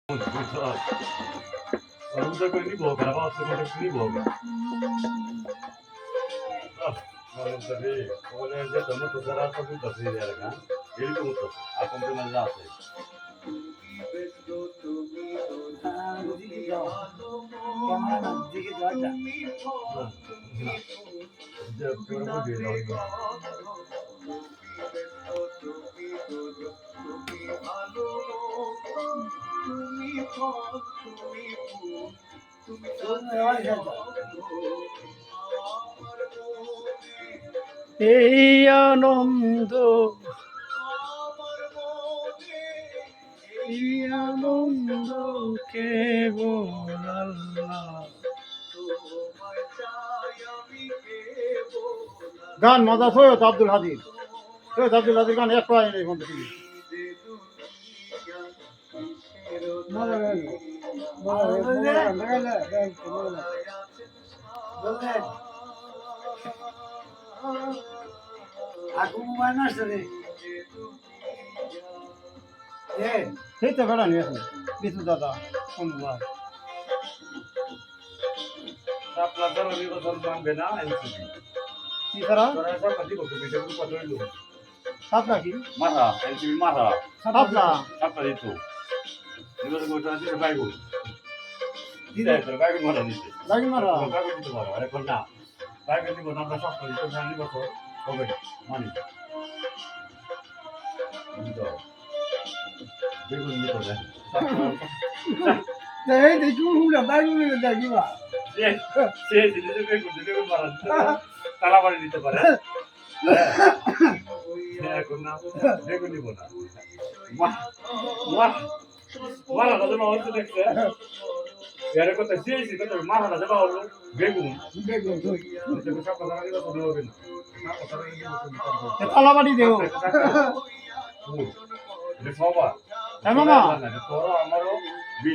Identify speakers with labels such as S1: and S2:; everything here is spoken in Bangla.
S1: Saluta quelli pochi, la pasta con quelli pochi. Ma non sapevi, come ne hai detto, molto sarà tutta seria, raga. E tutto, a complementare.
S2: এই আনন্দ এই আনন্দ কেবল আল্লাহ। গান মজা সৈয়দ আব্দুল হাদির গান এক পায় নেই বন্ধু সেই তো বেড়া নিয়ে আসুন বিশু দাদা অনুবাদ
S1: আপনাদের নির্বাচন মানবে না এনসিপি
S2: কি তারা
S1: সব কাজই করতে বেশি করে কথা হইলো
S2: সাপলা কি
S1: মারা এনসিপি মারা
S2: সাপলা
S1: সাপলা দিত নির্বাচন করতে আসছে বাইগুল দিতে বাইগুল মারা দিতে
S2: লাগি মারা
S1: বাইগুল দিতে পারো আরে কোন না বাইগুল দিব না আমরা সব করি তো জানি বছর হবে মানি বেগুন দিতে হবে
S2: এই দেখি হুলা বাইরে দেখিবা
S1: সে দিলে বেগুন মারা দিতে তালা বাড়ি দিতে পারে এখন না বেগুন দিব না মারা দাদা হচ্ছে দেখছে এর কথা চেয়েছি কত মারা দাদা হলো বেগুন সব কথা হবে না
S2: তালাবাড়ি দেও
S1: সবার
S2: হ্যাঁ মামা
S1: তোর আমারও